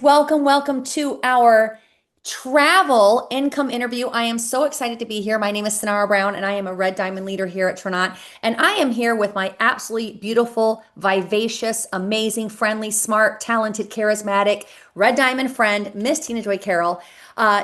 Welcome to our travel income interview. I am so excited to be here. My name is Sonara Brown, and I am a Red Diamond leader here at Trinont. And I am here with my absolutely beautiful, vivacious, amazing, friendly, smart, talented, charismatic Red Diamond friend, Miss Tina Joy Carroll.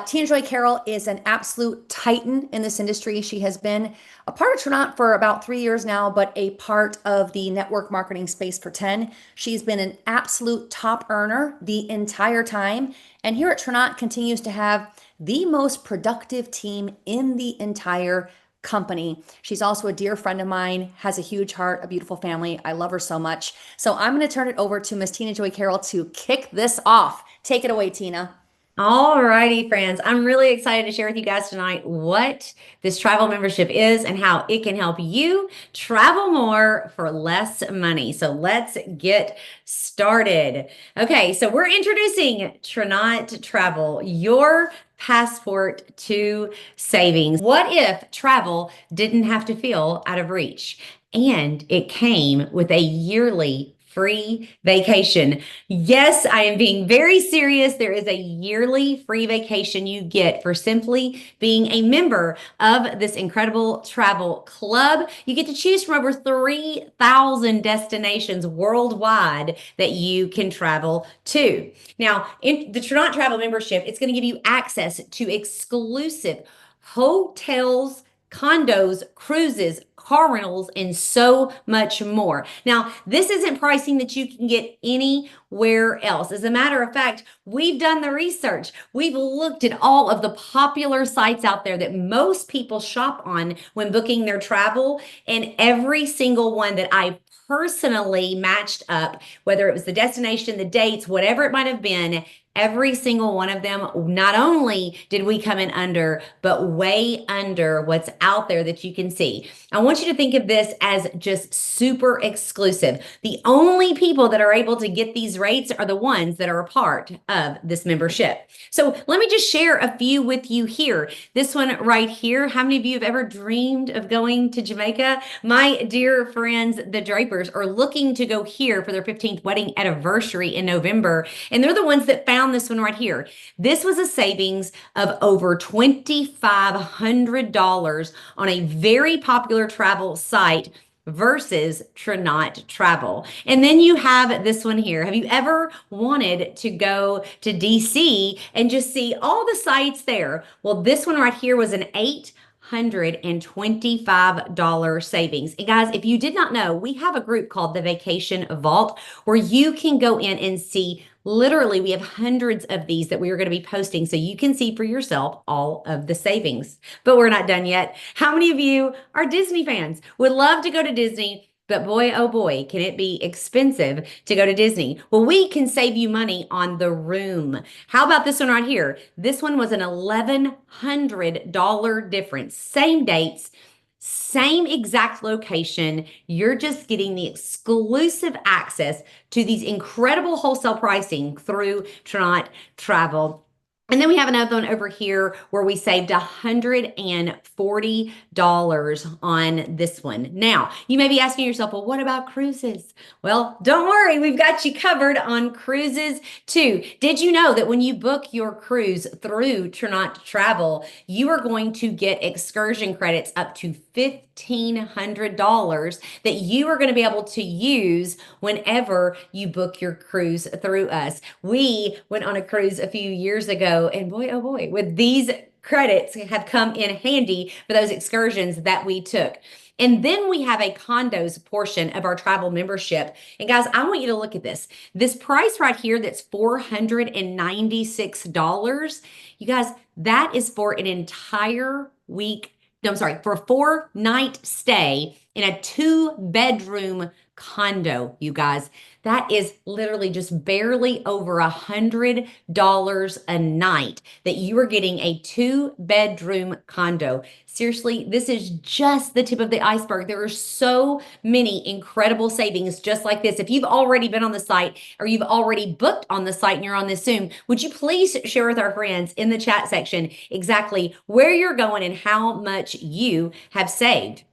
Tina Joy Carroll is an absolute titan in this industry. She has been a part of Trinont for about 3 years now, but a part of the network marketing space for 10. She's been an absolute top earner the entire time. And here at Trinont continues to have the most productive team in the entire company. She's also a dear friend of mine, has a huge heart, a beautiful family. I love her so much. So I'm going to turn it over to Miss Tina Joy Carroll to kick this off. Take it away, Tina. All righty, friends. I'm really excited to share with you guys tonight what this travel membership is and how it can help you travel more for less money. So let's get started. Okay, so we're introducing Trinont Travel, your passport to savings. What if travel didn't have to feel out of reach and it came with a yearly free vacation? Yes, I am being very serious. There is a yearly free vacation you get for simply being a member of this incredible travel club. You get to choose from over 3,000 destinations worldwide that you can travel to. Now, in the Trinont Travel membership, it's going to give you access to exclusive hotels, condos, cruises, car rentals, and so much more. Now, this isn't pricing that you can get anywhere else. As a matter of fact, we've done the research. We've looked at all of the popular sites out there that most people shop on when booking their travel, and every single one that I personally matched up, whether it was the destination, the dates, whatever it might have been, every single one of them, not only did we come in under, but way under what's out there that you can see. I want you to think of this as just super exclusive. The only people that are able to get these rates are the ones that are a part of this membership. So let me just share a few with you here. This one right here. How many of you have ever dreamed of going to Jamaica? My dear friends, the Drapers, are looking to go here for their 15th wedding anniversary in November. And they're the ones that found this one right here. This was a savings of over $2,500 on a very popular travel site versus Trinont Travel. And then you have this one here. Have you ever wanted to go to DC and just see all the sites there? Well, this one right here was an $825 savings. And guys, if you did not know, we have a group called the Vacation Vault where you can go in and see. Literally, we have hundreds of these that we are going to be posting so you can see for yourself all of the savings. But we're not done yet. How many of you are Disney fans? Would love to go to Disney, but boy, oh boy, can it be expensive to go to Disney? Well, we can save you money on the room. How about this one right here? This one was an $1,100 difference. Same dates, same exact location. You're just getting the exclusive access to these incredible wholesale pricing through Trinont Travel. And then we have another one over here where we saved $140 on this one. Now, you may be asking yourself, well, what about cruises? Well, don't worry, we've got you covered on cruises too. Did you know that when you book your cruise through Trinont Travel, you are going to get excursion credits up to $1,500 that you are going to be able to use whenever you book your cruise through us. We went on a cruise a few years ago, and boy, oh boy, with these credits have come in handy for those excursions that we took. And then we have a condos portion of our travel membership. And guys, I want you to look at this. This price right here that's $496. You guys, that is for an entire week. No, I'm sorry, for a 4-night stay in a 2-bedroom condo, you guys. That is literally just barely over $100 a night that you are getting a 2-bedroom condo. Seriously, this is just the tip of the iceberg. There are so many incredible savings just like this. If you've already been on the site or you've already booked on the site and you're on this Zoom, would you please share with our friends in the chat section exactly where you're going and how much you have saved?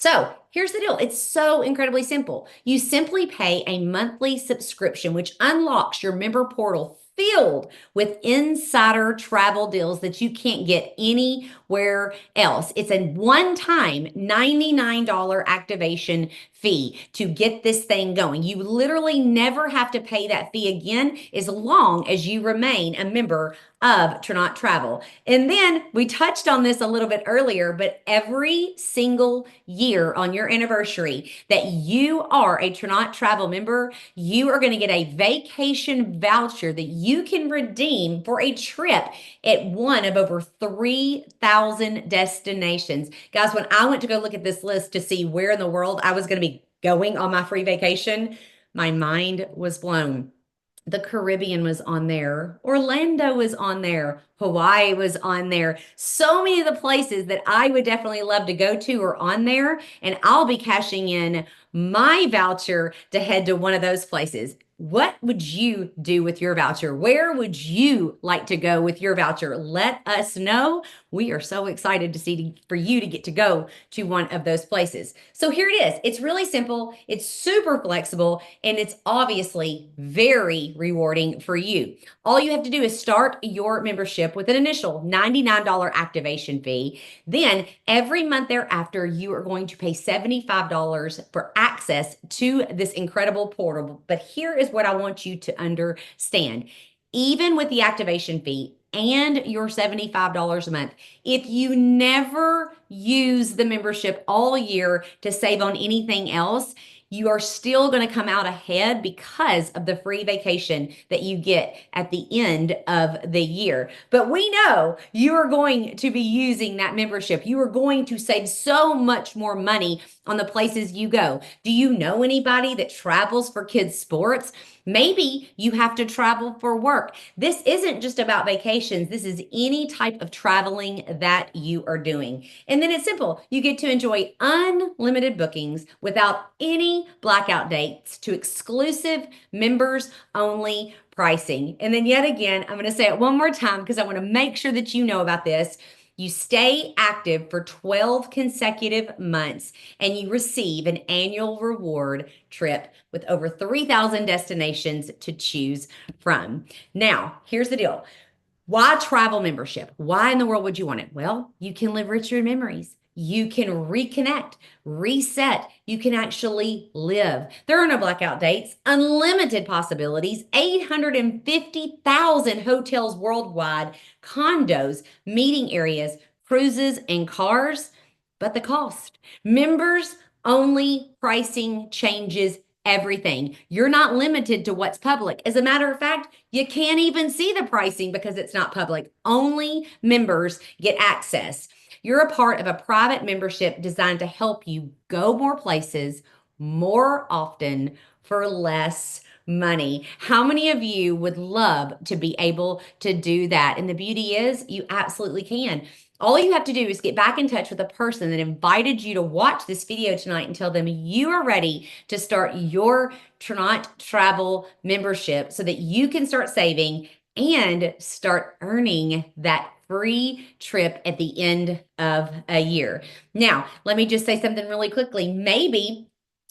So here's the deal. It's so incredibly simple. You simply pay a monthly subscription, which unlocks your member portal filled with insider travel deals that you can't get anywhere else. It's a one-time $99 activation fee to get this thing going. You literally never have to pay that fee again as long as you remain a member of Trinot Travel. And then we touched on this a little bit earlier, but every single year on your anniversary that you are a Trinot Travel member, you are going to get a vacation voucher that you can redeem for a trip at one of over 3,000 destinations. Guys, when I went to go look at this list to see where in the world I was going to be going on my free vacation, my mind was blown. The Caribbean was on there. Orlando was on there. Hawaii was on there. So many of the places that I would definitely love to go to are on there. And I'll be cashing in my voucher to head to one of those places. What would you do with your voucher? Where would you like to go with your voucher? Let us know. We are so excited to see for you to get to go to one of those places. So here it is. It's really simple. It's super flexible, and it's obviously very rewarding for you. All you have to do is start your membership with an initial $99 activation fee. Then every month thereafter, you are going to pay $75 for access to this incredible portal. But here is what I want you to understand. Even with the activation fee and your $75 a month, if you never use the membership all year to save on anything else, you are still going to come out ahead because of the free vacation that you get at the end of the year. But we know you are going to be using that membership. You are going to save so much more money on the places you go. Do you know anybody that travels for kids' sports? Maybe you have to travel for work. This isn't just about vacations. This is any type of traveling that you are doing. And then it's simple. You get to enjoy unlimited bookings without any blackout dates to exclusive members only pricing. And then yet again, I'm going to say it one more time because I want to make sure that you know about this. You stay active for 12 consecutive months and you receive an annual reward trip with over 3,000 destinations to choose from. Now, here's the deal. Why travel membership? Why in the world would you want it? Well, you can live richer memories. You can reconnect, reset. You can actually live. There are no blackout dates, unlimited possibilities, 850,000 hotels worldwide, condos, meeting areas, cruises, and cars. But the cost, members only pricing changes everything. You're not limited to what's public. As a matter of fact, you can't even see the pricing because it's not public. Only members get access. You're a part of a private membership designed to help you go more places more often for less money. How many of you would love to be able to do that? And the beauty is you absolutely can. All you have to do is get back in touch with the person that invited you to watch this video tonight and tell them you are ready to start your Trinot Travel membership so that you can start saving and start earning that free trip at the end of a year. Now, let me just say something really quickly. Maybe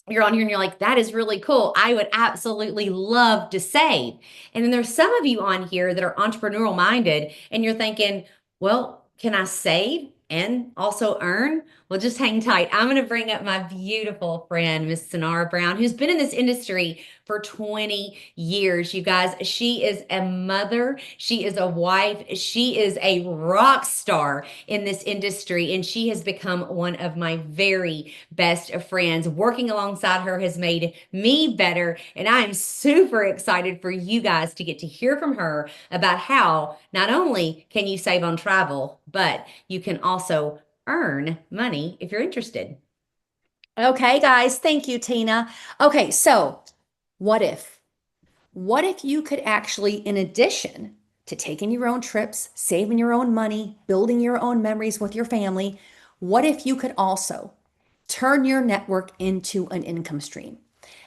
you're on here and you're like, that is really cool. I would absolutely love to save. And then there's some of you on here that are entrepreneurial minded and you're thinking, well, can I save and also earn? Well, just hang tight. I'm going to bring up my beautiful friend, Miss Sonara Brown, who's been in this industry for 20 years. You guys, she is a mother. She is a wife. She is a rock star in this industry, and she has become one of my very best friends. Working alongside her has made me better, and I am super excited for you guys to get to hear from her about how not only can you save on travel, but you can also earn money if you're interested. Okay, guys, thank you, Tina. Okay, so what if? What if you could actually, in addition to taking your own trips, saving your own money, building your own memories with your family, what if you could also turn your network into an income stream?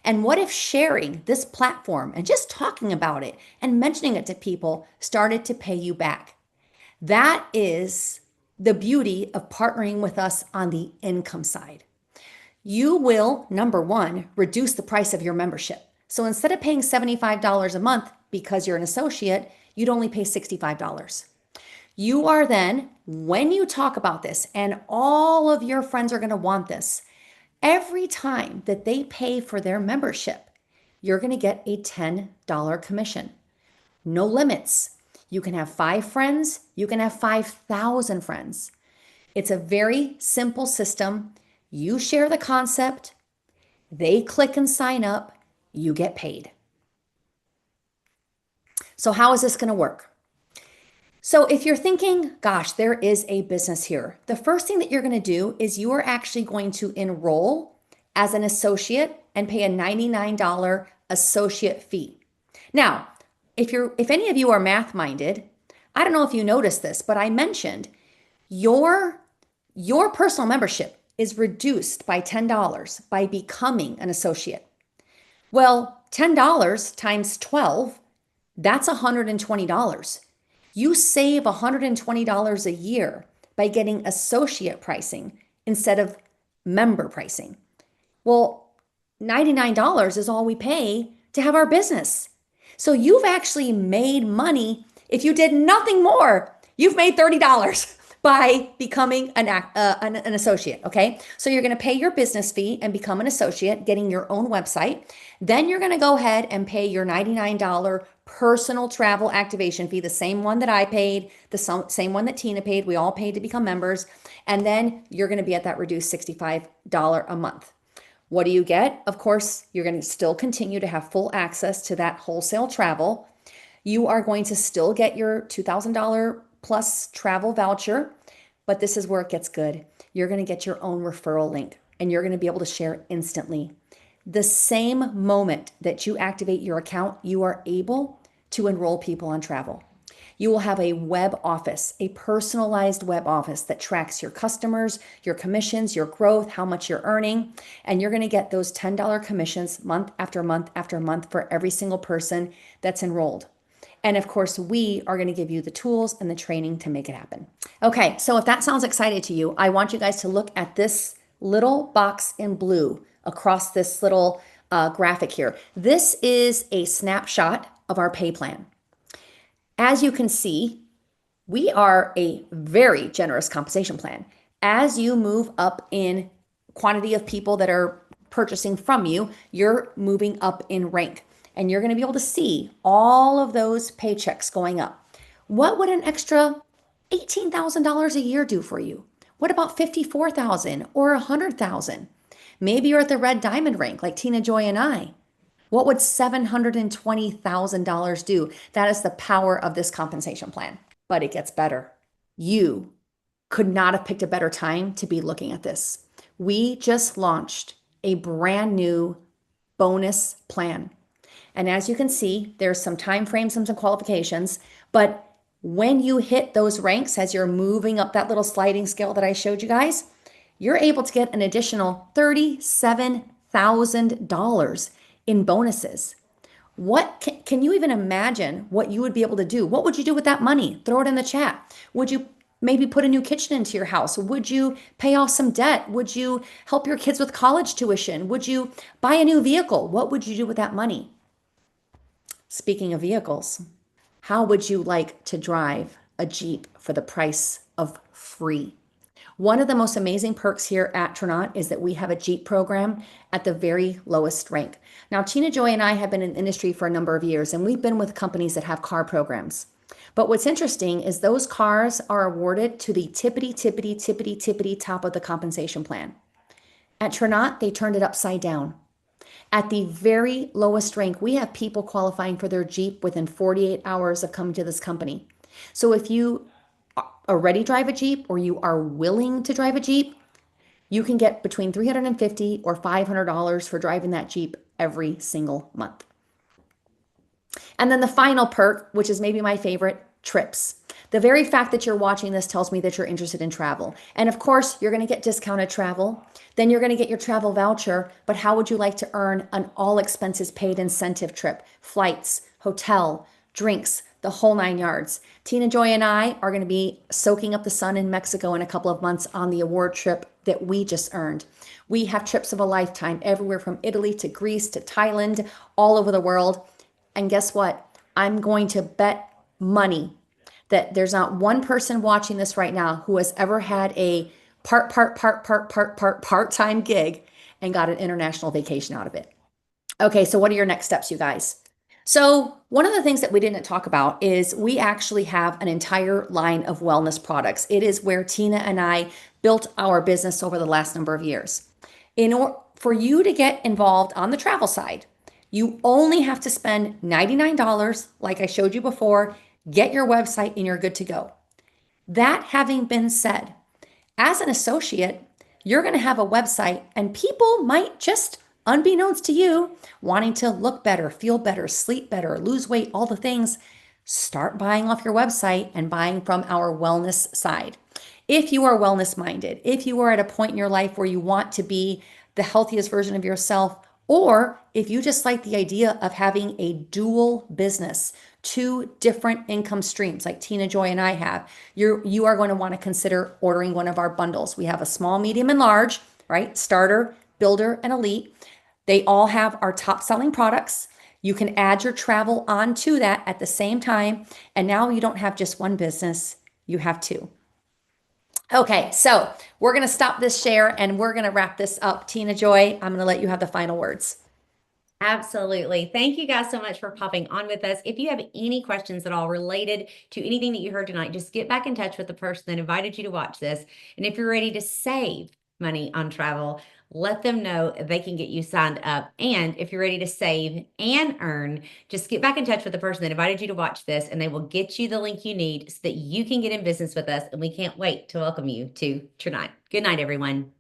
And what if sharing this platform and just talking about it and mentioning it to people started to pay you back? That is the beauty of partnering with us on the income side. You will, number one, reduce the price of your membership. So instead of paying $75 a month because you're an associate, you'd only pay $65. You are then, when you talk about this, and all of your friends are going to want this, every time that they pay for their membership, you're going to get a $10 commission. No limits. You can have 5 friends, you can have 5,000 friends. It's a very simple system. You share the concept, they click and sign up, you get paid. So, how is this going to work? So, if you're thinking, gosh, there is a business here, the first thing that you're going to do is you are actually going to enroll as an associate and pay a $99 associate fee. Now, if any of you are math minded, I don't know if you noticed this, but I mentioned your personal membership is reduced by $10 by becoming an associate. Well, $10 times 12, that's $120. You save $120 a year by getting associate pricing instead of member pricing. Well, $99 is all we pay to have our business. So you've actually made money. If you did nothing more, you've made $30 by becoming an associate, okay? So you're gonna pay your business fee and become an associate, getting your own website. Then you're gonna go ahead and pay your $99 personal travel activation fee, the same one that I paid, the same one that Tina paid, we all paid to become members. And then you're gonna be at that reduced $65 a month. What do you get? Of course, you're going to still continue to have full access to that wholesale travel. You are going to still get your $2,000 plus travel voucher, but this is where it gets good. You're going to get your own referral link and you're going to be able to share instantly. The same moment that you activate your account, you are able to enroll people on travel. You will have a web office, a personalized web office that tracks your customers, your commissions, your growth, how much you're earning, and you're going to get those $10 commissions month after month after month for every single person that's enrolled. And of course, we are going to give you the tools and the training to make it happen. Okay, so if that sounds exciting to you, I want you guys to look at this little box in blue across this little graphic here. This is a snapshot of our pay plan. As you can see, we are a very generous compensation plan. As you move up in quantity of people that are purchasing from you, you're moving up in rank. And you're going to be able to see all of those paychecks going up. What would an extra $18,000 a year do for you? What about $54,000 or $100,000? Maybe you're at the red diamond rank like Tina Joy and I. What would $720,000 do? That is the power of this compensation plan. But it gets better. You could not have picked a better time to be looking at this. We just launched a brand new bonus plan. And as you can see, there's some time frames and some qualifications, but when you hit those ranks, as you're moving up that little sliding scale that I showed you guys, you're able to get an additional $37,000 in bonuses. What can you even imagine what you would be able to do? What would you do with that money? Throw it in the chat. Would you maybe put a new kitchen into your house? Would you pay off some debt? Would you help your kids with college tuition? Would you buy a new vehicle? What would you do with that money? Speaking of vehicles, how would you like to drive a Jeep for the price of free? One of the most amazing perks here at Tranat is that we have a Jeep program at the very lowest rank. Now, Tina Joy and I have been in the industry for a number of years, and we've been with companies that have car programs. But what's interesting is those cars are awarded to the tippity top of the compensation plan. At Tranat, they turned it upside down. At the very lowest rank, we have people qualifying for their Jeep within 48 hours of coming to this company. So if you already drive a Jeep or you are willing to drive a Jeep, you can get between $350 or $500 for driving that Jeep every single month. And then the final perk, which is maybe my favorite, trips. The very fact that you're watching this tells me that you're interested in travel. And of course, you're going to get discounted travel. Then you're going to get your travel voucher. But how would you like to earn an all expenses paid incentive trip? Flights, hotel, drinks, the whole 9 yards. Tina Joy and I are going to be soaking up the sun in Mexico in a couple of months on the award trip that we just earned. We have trips of a lifetime everywhere from Italy to Greece to Thailand, all over the world. And guess what? I'm going to bet money that there's not one person watching this right now who has ever had a part-time gig and got an international vacation out of it. Okay, so what are your next steps, you guys? So, one of the things that we didn't talk about is we actually have an entire line of wellness products. It is where Tina and I built our business over the last number of years. In order for you to get involved on the travel side, you only have to spend $99, like I showed you before, get your website, and you're good to go. That having been said, as an associate, you're going to have a website, and people might just, unbeknownst to you, wanting to look better, feel better, sleep better, lose weight, all the things, start buying off your website and buying from our wellness side. If you are wellness minded, if you are at a point in your life where you want to be the healthiest version of yourself, or if you just like the idea of having a dual business, two different income streams like Tina Joy and I have, you are going to want to consider ordering one of our bundles. We have a small, medium, and large, right? Starter, builder, and elite. They all have our top selling products. You can add your travel onto that at the same time. And now you don't have just one business, you have two. Okay, so we're going to stop this share and we're going to wrap this up. Tina Joy, I'm going to let you have the final words. Absolutely. Thank you guys so much for popping on with us. If you have any questions at all related to anything that you heard tonight, just get back in touch with the person that invited you to watch this. And if you're ready to save money on travel, let them know they can get you signed up. And if you're ready to save and earn, just get back in touch with the person that invited you to watch this, and they will get you the link you need so that you can get in business with us. And we can't wait to welcome you to tonight. Good night, everyone.